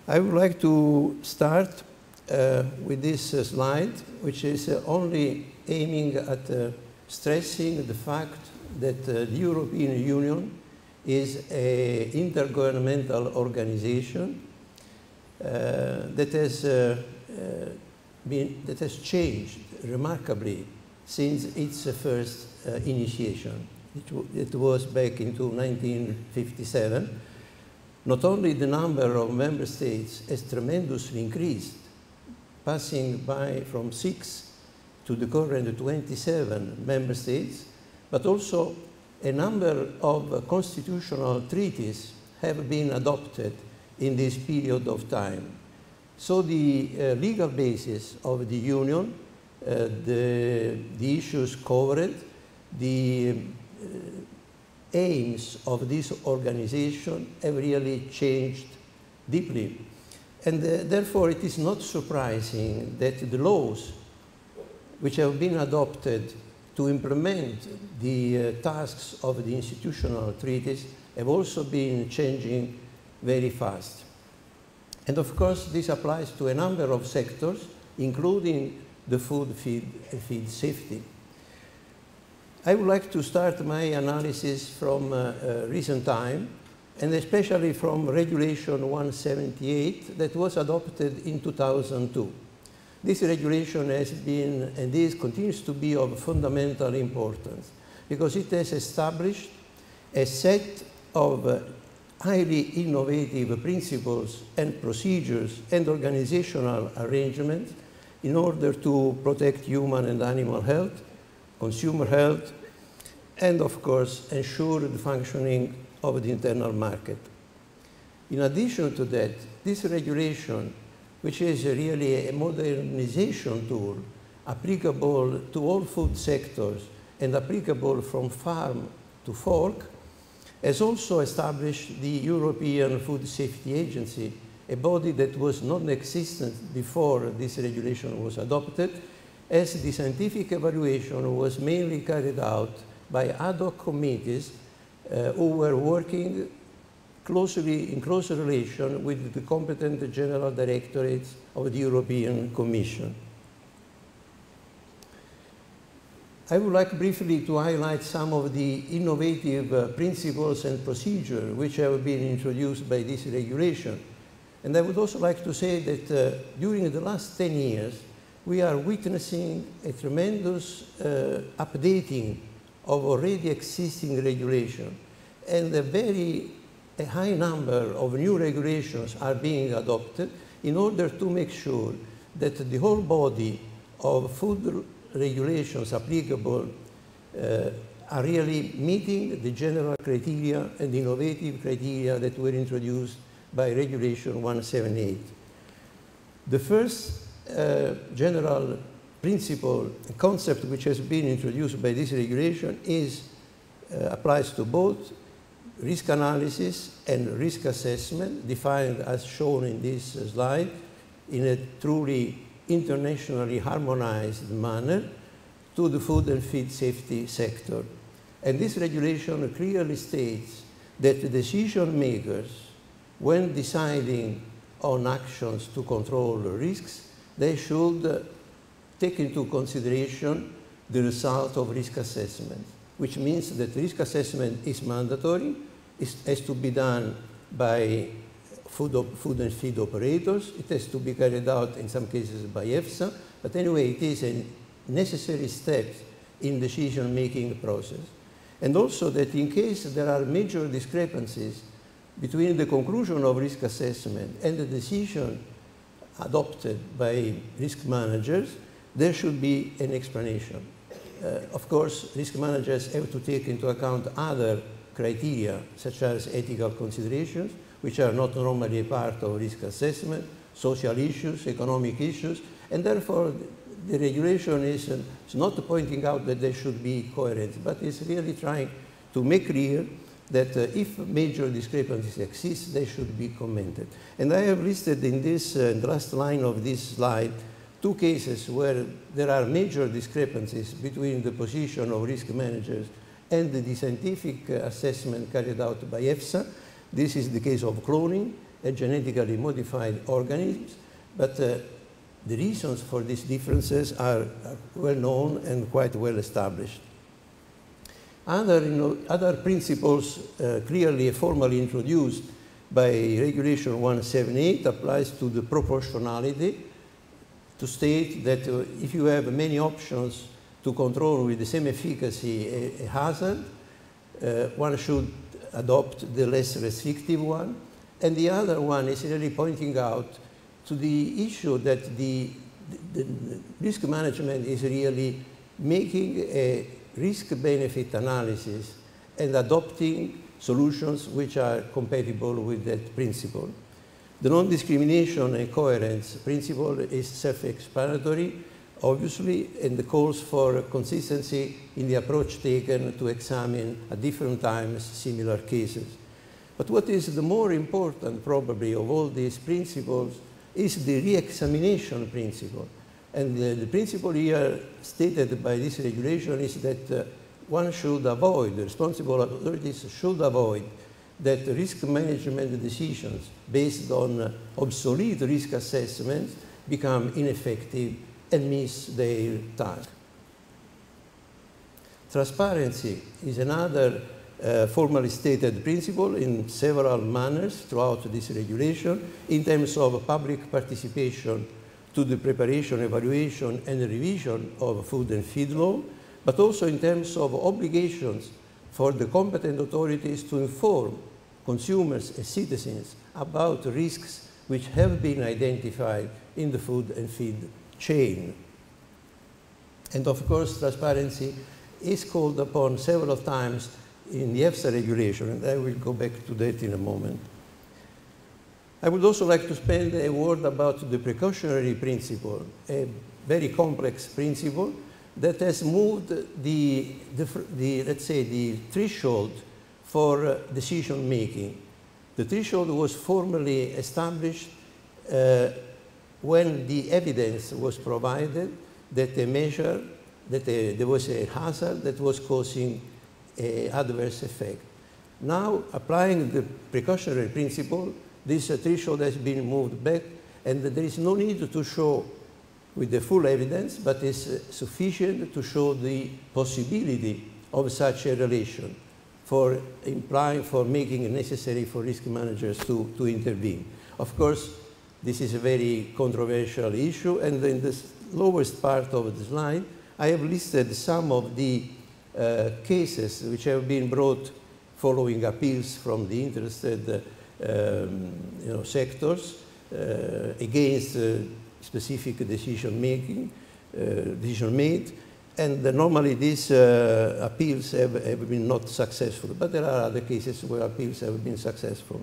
I would like to start with this slide, which is only aiming at stressing the fact that the European Union is an intergovernmental organization that has changed remarkably since its first initiation. It was back into 1957. Not only the number of member states has tremendously increased, passing from 6 to the current 27 member states, but also a number of constitutional treaties have been adopted in this period of time. So the legal basis of the Union, the issues covered, the aims of this organization have really changed deeply. And therefore it is not surprising that the laws which have been adopted to implement the tasks of the institutional treaties have also been changing very fast. And of course this applies to a number of sectors, including the food, feed safety. I would like to start my analysis from recent time, and especially from Regulation 178 that was adopted in 2002. This regulation has been, and this continues to be, of fundamental importance because it has established a set of highly innovative principles and procedures and organizational arrangements in order to protect human and animal health, consumer health, and of course ensure the functioning of the internal market. In addition to that, this regulation, which is really a modernization tool applicable to all food sectors and applicable from farm to fork, has also established the European Food Safety Agency, a body that was non-existent before this regulation was adopted, as the scientific evaluation was mainly carried out by ad hoc committees who were working in close relation with the competent general directorates of the European Commission. I would like briefly to highlight some of the innovative principles and procedures which have been introduced by this regulation. And I would also like to say that during the last 10 years, we are witnessing a tremendous updating of already existing regulation, and a high number of new regulations are being adopted in order to make sure that the whole body of food regulations applicable are really meeting the general criteria and innovative criteria that were introduced by Regulation 178. The first general principle, concept which has been introduced by this regulation applies to both risk analysis and risk assessment, defined as shown in this slide in a truly internationally harmonized manner to the food and feed safety sector. And this regulation clearly states that the decision makers, when deciding on actions to control risks, they should take into consideration the result of risk assessment, which means that risk assessment is mandatory, has to be done by food and feed operators. It has to be carried out in some cases by EFSA, but anyway, it is a necessary step in decision-making process. And also that in case there are major discrepancies between the conclusion of risk assessment and the decision adopted by risk managers, there should be an explanation. Of course, risk managers have to take into account other criteria, such as ethical considerations, which are not normally a part of risk assessment, social issues, economic issues, and therefore the regulation is not pointing out that there should be coherence, but it's really trying to make clear that if major discrepancies exist, they should be commented. And I have listed in this, the last line of this slide, two cases where there are major discrepancies between the position of risk managers and the scientific assessment carried out by EFSA. This is the case of cloning, and genetically modified organisms, but the reasons for these differences are well known and quite well established. Other principles clearly formally introduced by Regulation 178 applies to the proportionality, to state that if you have many options to control with the same efficacy a hazard, one should adopt the less restrictive one. And the other one is really pointing out to the issue that the risk management is really making a risk-benefit analysis and adopting solutions which are compatible with that principle. The non-discrimination and coherence principle is self-explanatory, obviously, and calls for consistency in the approach taken to examine at different times similar cases. But what is the more important, probably, of all these principles is the re-examination principle. And the principle here stated by this regulation is that one should avoid, the responsible authorities should avoid that risk management decisions based on obsolete risk assessments become ineffective and miss their task. Transparency is another formally stated principle in several manners throughout this regulation in terms of public participation to the preparation, evaluation, and revision of food and feed law, but also in terms of obligations for the competent authorities to inform consumers and citizens about risks which have been identified in the food and feed chain. And of course, transparency is called upon several times in the EFSA regulation, and I will go back to that in a moment. I would also like to spend a word about the precautionary principle, a very complex principle that has moved let's say, the threshold for decision making. The threshold was formally established when the evidence was provided that a measure, that there was a hazard that was causing an adverse effect. Now, applying the precautionary principle, this threshold has been moved back, and there is no need to show with the full evidence, but it's sufficient to show the possibility of such a relation for making it necessary for risk managers to intervene. Of course, this is a very controversial issue, and in the lowest part of the slide, I have listed some of the cases which have been brought following appeals from the interested sectors against specific decision made, and normally these appeals have been not successful, but there are other cases where appeals have been successful.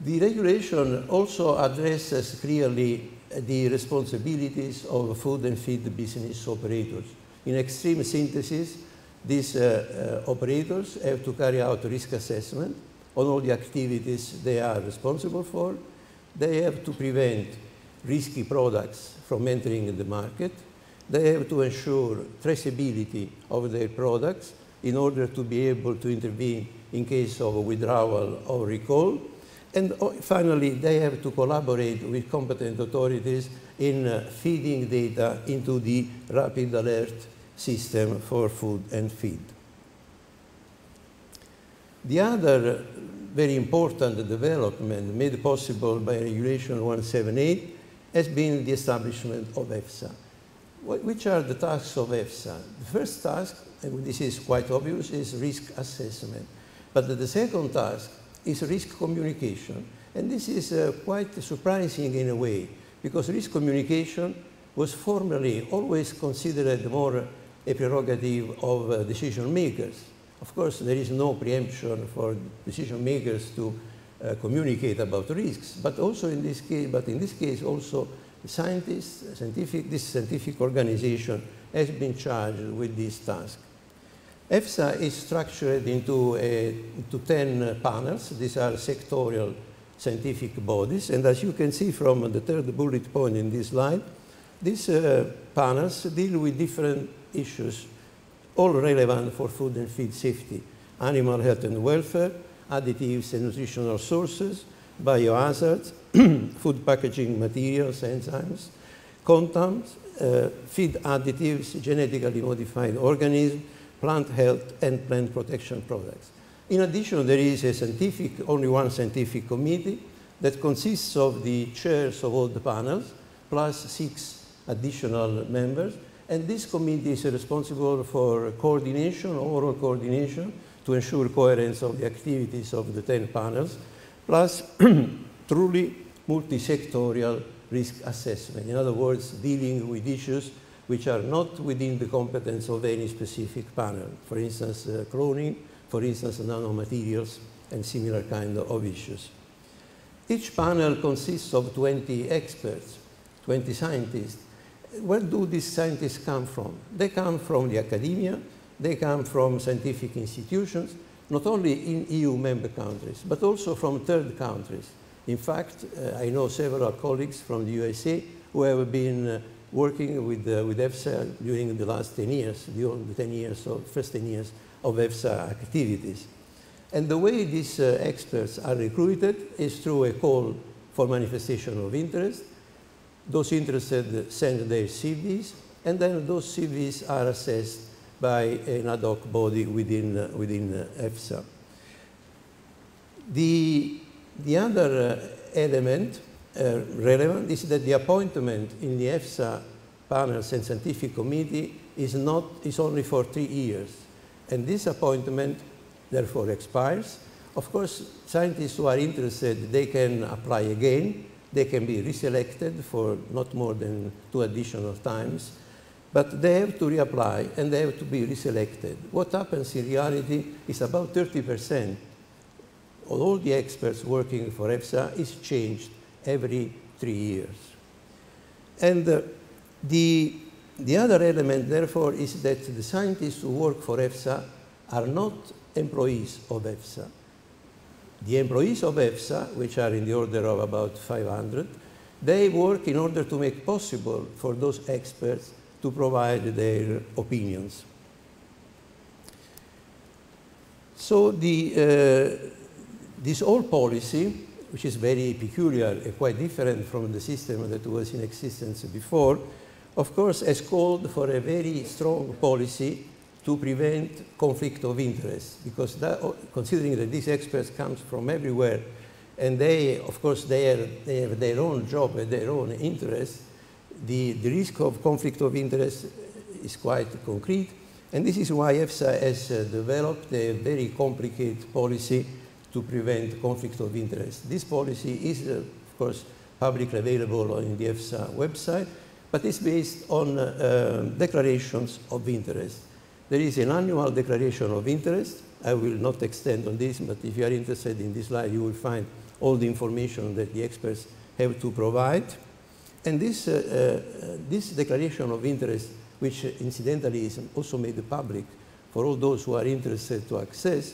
The regulation also addresses clearly the responsibilities of food and feed business operators. In extreme synthesis, these operators have to carry out risk assessment on all the activities they are responsible for. They have to prevent risky products from entering the market. They have to ensure traceability of their products in order to be able to intervene in case of withdrawal or recall. And finally, they have to collaborate with competent authorities in feeding data into the rapid alert system for food and feed. The other very important development made possible by Regulation 178 has been the establishment of EFSA. Which are the tasks of EFSA? The first task, and this is quite obvious, is risk assessment. But the second task is risk communication. And this is quite surprising in a way, because risk communication was formerly always considered more a prerogative of decision makers. Of course, there is no preemption for decision makers to communicate about risks, but also in this case, also scientists, this scientific organization has been charged with this task. EFSA is structured into 10 panels. These are sectorial scientific bodies, and as you can see from the third bullet point in this slide, these panels deal with different issues, all relevant for food and feed safety: animal health and welfare, additives and nutritional sources, biohazards, food packaging materials, enzymes, compounds, feed additives, genetically modified organisms, plant health, and plant protection products. In addition, there is only one scientific committee that consists of the chairs of all the panels, plus 6 additional members. And this committee is responsible for coordination, overall coordination, to ensure coherence of the activities of the 10 panels, plus truly multi-sectorial risk assessment. In other words, dealing with issues which are not within the competence of any specific panel. For instance, cloning, for instance, nanomaterials, and similar kind of issues. Each panel consists of 20 experts, 20 scientists. Where do these scientists come from? They come from the academia, they come from scientific institutions, not only in EU member countries, but also from third countries. In fact, I know several colleagues from the USA who have been working with EFSA during the last 10 years, during the first 10 years of EFSA activities. And the way these experts are recruited is through a call for manifestation of interest. Those interested send their CVs, and then those CVs are assessed by an ad hoc body within EFSA. The other element relevant is that the appointment in the EFSA panels and scientific committee is only for 3 years, and this appointment therefore expires. Of course, scientists who are interested, they can apply again. They can be reselected for not more than 2 additional times, but they have to reapply and they have to be reselected. What happens in reality is about 30% of all the experts working for EFSA is changed every 3 years. And the other element, therefore, is that the scientists who work for EFSA are not employees of EFSA. The employees of EFSA, which are in the order of about 500, they work in order to make possible for those experts to provide their opinions. So this whole policy, which is very peculiar and quite different from the system that was in existence before, of course, has called for a very strong policy to prevent conflict of interest, because considering that these experts come from everywhere, and they, of course, they have their own job and their own interests, the risk of conflict of interest is quite concrete, and this is why EFSA has developed a very complicated policy to prevent conflict of interest. This policy is, of course, publicly available on the EFSA website, but it's based on declarations of interest. There is an annual declaration of interest. I will not extend on this, but if you are interested in this slide, you will find all the information that the experts have to provide. And this declaration of interest, which incidentally is also made public for all those who are interested to access,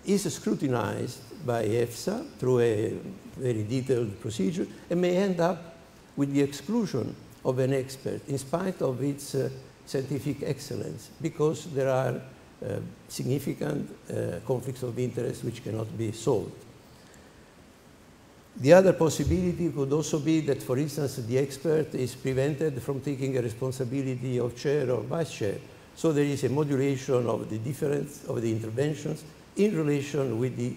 is scrutinized by EFSA through a very detailed procedure and may end up with the exclusion of an expert in spite of its scientific excellence, because there are significant conflicts of interest which cannot be solved. The other possibility could also be that, for instance, the expert is prevented from taking a responsibility of chair or vice chair. So there is a modulation of the difference of the interventions in relation with the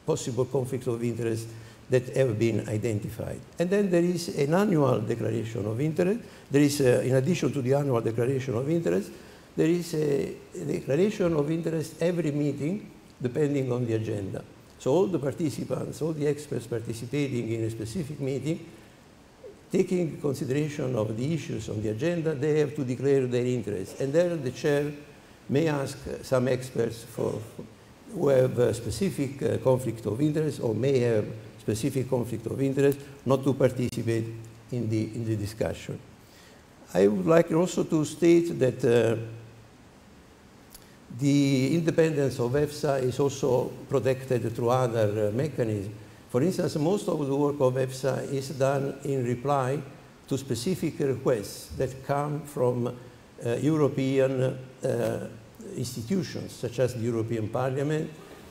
possible conflict of interest that have been identified. And then there is an annual declaration of interest. There is, in addition to the annual declaration of interest, there is a declaration of interest every meeting, depending on the agenda. So all the participants, all the experts participating in a specific meeting, taking consideration of the issues on the agenda, they have to declare their interest. And there the chair may ask some experts who have a specific conflict of interest or may have specific conflict of interest not to participate in the discussion. I would like also to state that the independence of EFSA is also protected through other mechanisms. For instance, most of the work of EFSA is done in reply to specific requests that come from European institutions, such as the European Parliament,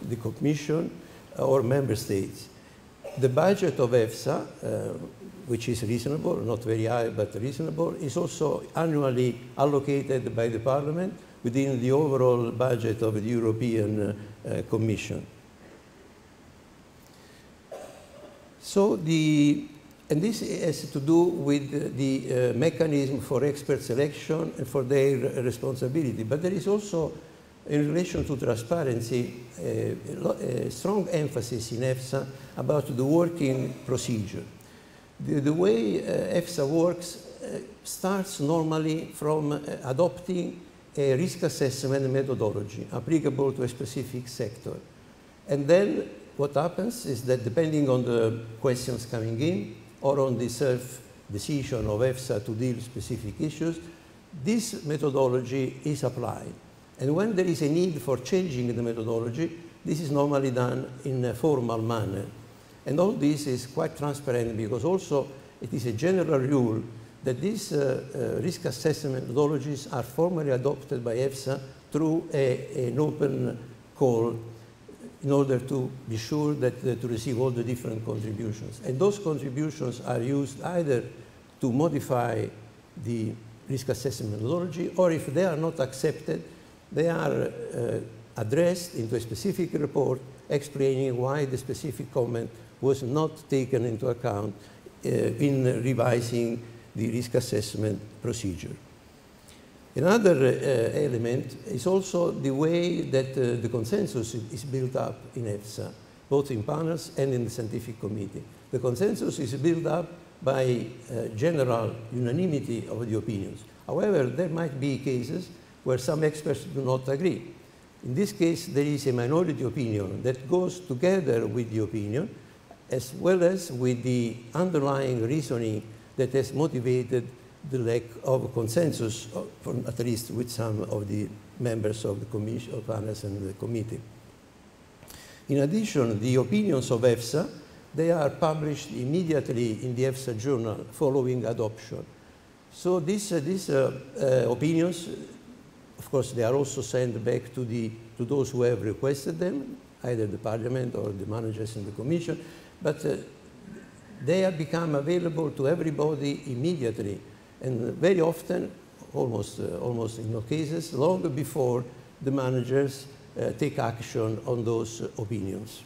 the Commission or Member States. The budget of EFSA, which is reasonable, not very high, but reasonable, is also annually allocated by the Parliament within the overall budget of the European Commission. So and this has to do with the mechanism for expert selection and for their responsibility. But there is also, in relation to transparency, a strong emphasis in EFSA about the working procedure. The way EFSA works starts normally from adopting a risk assessment methodology applicable to a specific sector. And then what happens is that depending on the questions coming in or on the self-decision of EFSA to deal with specific issues, this methodology is applied. And when there is a need for changing the methodology, this is normally done in a formal manner. And all this is quite transparent because also it is a general rule that these risk assessment methodologies are formally adopted by EFSA through an open call in order to be sure that to receive all the different contributions. And those contributions are used either to modify the risk assessment methodology, or if they are not accepted, they are addressed into a specific report explaining why the specific comment was not taken into account in revising the risk assessment procedure. Another element is also the way that the consensus is built up in EFSA, both in panels and in the scientific committee. The consensus is built up by general unanimity of the opinions. However, there might be cases where some experts do not agree. In this case, there is a minority opinion that goes together with the opinion, as well as with the underlying reasoning that has motivated the lack of consensus, at least with some of the members of the commission, of panels and the committee. In addition, the opinions of EFSA, they are published immediately in the EFSA journal following adoption. So these opinions, of course, they are also sent back to those who have requested them, either the Parliament or the managers in the Commission, but they have become available to everybody immediately, and very often, almost in all cases, long before the managers take action on those opinions.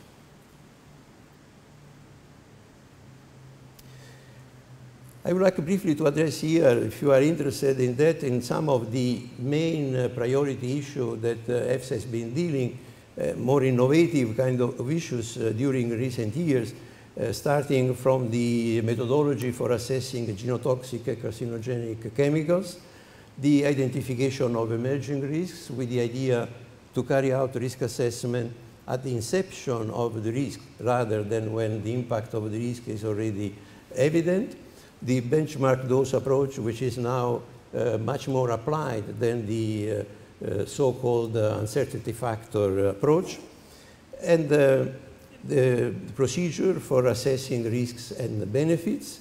I would like briefly to address here, if you are interested in that, in some of the main priority issues that EFSA has been dealing, more innovative kind of issues during recent years, starting from the methodology for assessing genotoxic and carcinogenic chemicals, the identification of emerging risks with the idea to carry out risk assessment at the inception of the risk rather than when the impact of the risk is already evident, the benchmark dose approach, which is now much more applied than the so-called uncertainty factor approach, and the procedure for assessing risks and benefits.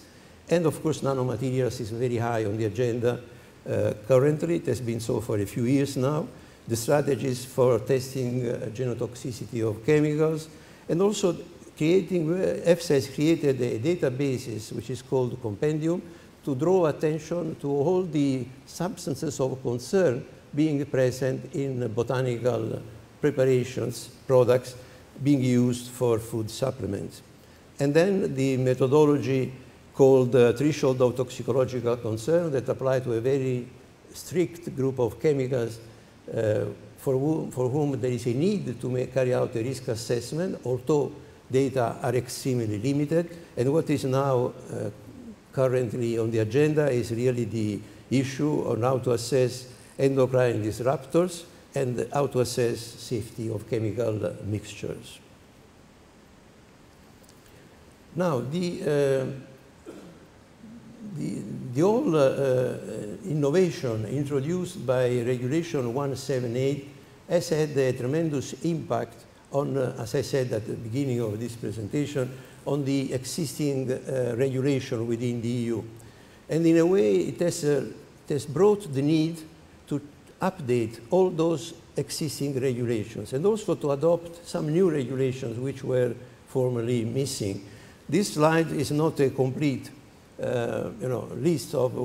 And of course, nanomaterials is very high on the agenda currently. It has been so for a few years now. The strategies for testing genotoxicity of chemicals, and also EFSA has created a database which is called Compendium to draw attention to all the substances of concern being present in botanical preparations, products being used for food supplements. And then the methodology called threshold of toxicological concern that apply to a very strict group of chemicals for whom there is a need to carry out a risk assessment, although data are extremely limited. And what is now currently on the agenda is really the issue on how to assess endocrine disruptors and how to assess safety of chemical mixtures. Now, the whole innovation introduced by Regulation 178 has had a tremendous impact on, as I said at the beginning of this presentation, on the existing regulation within the EU. And in a way, it has brought the need to update all those existing regulations and also to adopt some new regulations which were formerly missing. This slide is not a complete list of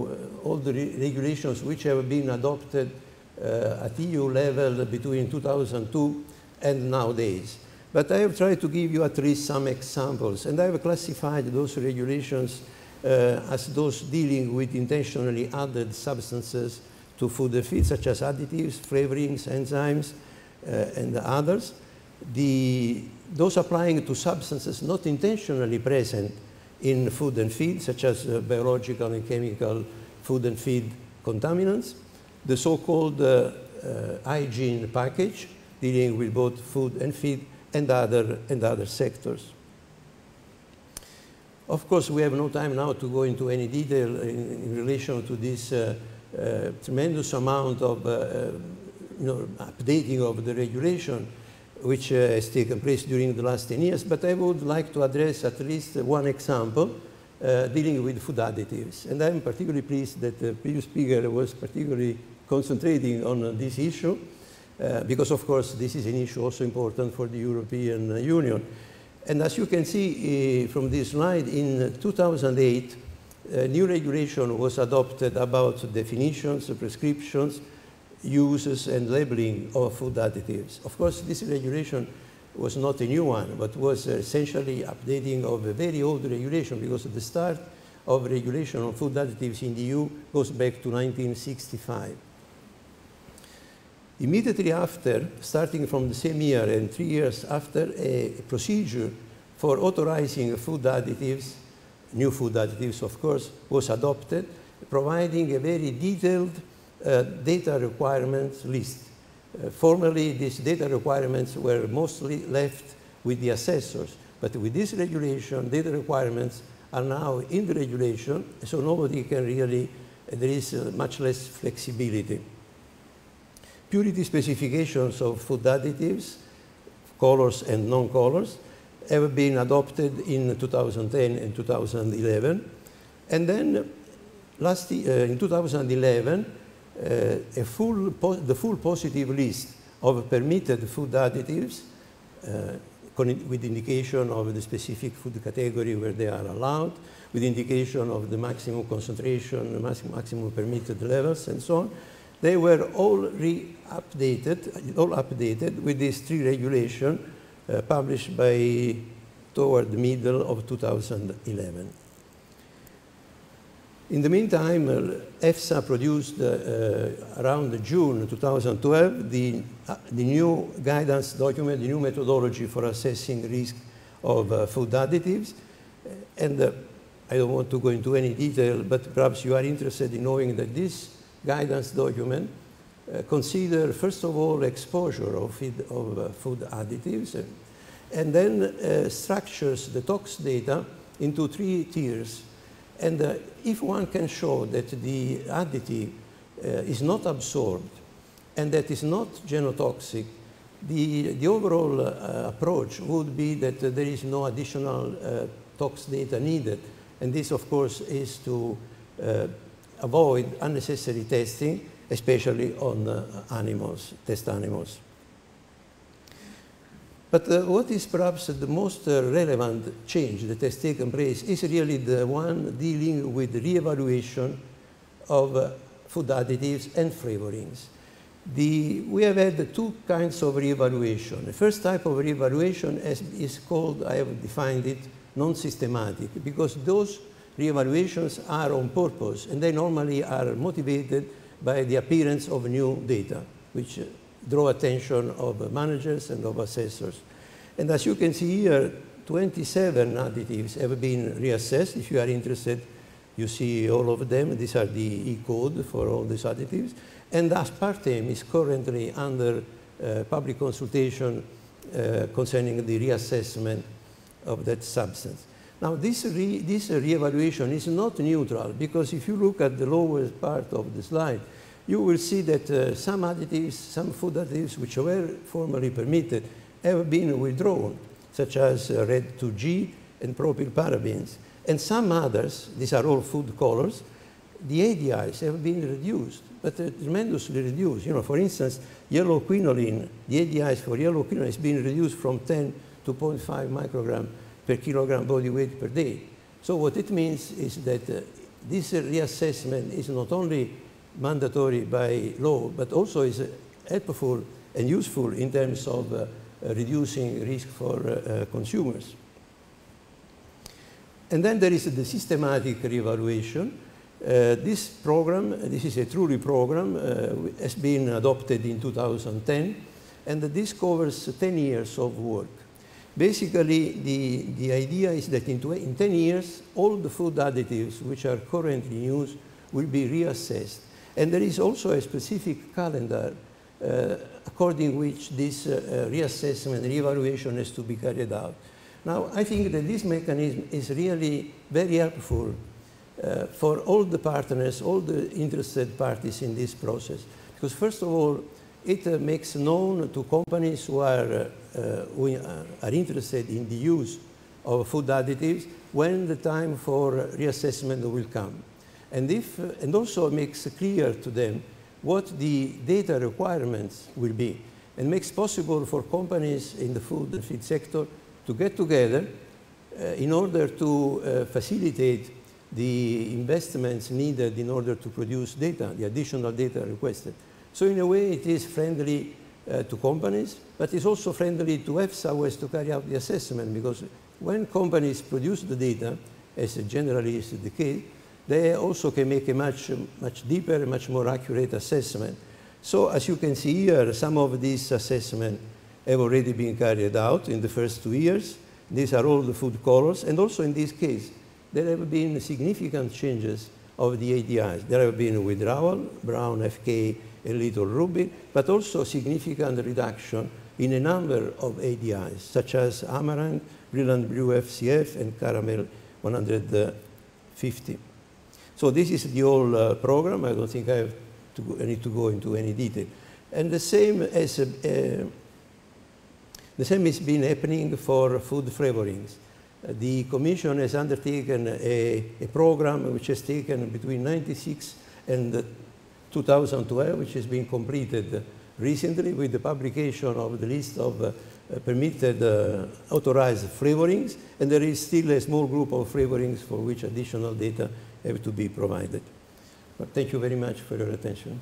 all the regulations which have been adopted at EU level between 2002 and nowadays. But I have tried to give you at least some examples, and I have classified those regulations as those dealing with intentionally added substances to food and feed, such as additives, flavorings, enzymes, and others. Those applying to substances not intentionally present in food and feed, such as biological and chemical food and feed contaminants. The so-called hygiene package, dealing with both food and feed and other sectors. Of course, we have no time now to go into any detail in relation to this tremendous amount of updating of the regulation which has taken place during the last 10 years, but I would like to address at least one example dealing with food additives. And I'm particularly pleased that the previous speaker was particularly concentrating on this issue because, of course, this is an issue also important for the European Union. And as you can see from this slide, in 2008, a new regulation was adopted about definitions, prescriptions, uses, and labeling of food additives. Of course, this regulation was not a new one, but was essentially updating of a very old regulation, because the start of regulation on food additives in the EU goes back to 1965. Immediately after, starting from the same year and 3 years after, a procedure for authorizing food additives, new food additives of course, was adopted, providing a very detailed data requirements list. Formerly, these data requirements were mostly left with the assessors, but with this regulation, data requirements are now in the regulation, so nobody can really, there is much less flexibility. Purity specifications of food additives, colors and non-colors, have been adopted in 2010 and 2011. And then in 2011, the full positive list of permitted food additives with indication of the specific food category where they are allowed, with indication of the maximum concentration, the maximum permitted levels, and so on. They were all updated with these 3 regulations published toward the middle of 2011. In the meantime, EFSA produced around June 2012 the new guidance document, the new methodology for assessing risk of food additives. And I don't want to go into any detail, but perhaps you are interested in knowing that this guidance document consider first of all exposure of food additives, and then structures the tox data into 3 tiers. And if one can show that the additive is not absorbed and that is not genotoxic, the overall approach would be that there is no additional tox data needed. And this, of course, is to avoid unnecessary testing, especially on animals, test animals. But what is perhaps the most relevant change that has taken place is really the one dealing with the re-evaluation of food additives and flavorings. We have had 2 kinds of re-evaluation. The first type of re-evaluation is called, I have defined it, non-systematic, because those re-evaluations are on purpose, and they normally are motivated by the appearance of new data, which draw attention of managers and of assessors. And as you can see here, 27 additives have been reassessed. If you are interested, you see all of them. These are the E-code for all these additives. And aspartame is currently under public consultation concerning the reassessment of that substance. Now, this re-evaluation is not neutral, because if you look at the lower part of the slide, you will see that some additives, some food additives which were formerly permitted have been withdrawn, such as red 2G and propylparabens. And some others, these are all food colors, the ADDITEVES have been reduced, but tremendously reduced. You know, for instance, yellow quinoline, the ADDITEVES for yellow quinoline has been reduced from 10 to 0.5 microgram per kilogram body weight per day. So what it means is that this reassessment is not only mandatory by law, but also is helpful and useful in terms of reducing risk for consumers. And then there is the systematic reevaluation. This program, this is a truly program, has been adopted in 2010, and this covers 10 years of work. Basically, the idea is that in 10 years, all the food additives which are currently in use will be reassessed. And there is also a specific calendar according which this reassessment, reevaluation has to be carried out. Now, I think that this mechanism is really very helpful for all the partners, all the interested parties in this process. Because first of all, it makes known to companies who are interested in the use of food additives when the time for reassessment will come. And also makes clear to them what the data requirements will be, and makes possible for companies in the food and feed sector to get together in order to facilitate the investments needed in order to produce data, the additional data requested. So in a way, it is friendly to companies, but it's also friendly to EFSA who has to carry out the assessment, because when companies produce the data, as generally is the case, they also can make a much deeper, much more accurate assessment. So as you can see here, some of these assessments have already been carried out in the first 2 years. These are all the food colors, and also in this case, there have been significant changes of the ADDITEVES. There have been withdrawal, brown FK, a little ruby, but also significant reduction in a number of ADDITEVES, such as amaranth, brilliant blue FCF, and caramel 150. So this is the whole program. I don't think I need to go into any detail. And the same has been happening for food flavorings. The Commission has undertaken a program which has taken between 1996 and 2012, which has been completed recently with the publication of the list of permitted authorized flavorings, and there is still a small group of flavorings for which additional data have to be provided. But thank you very much for your attention.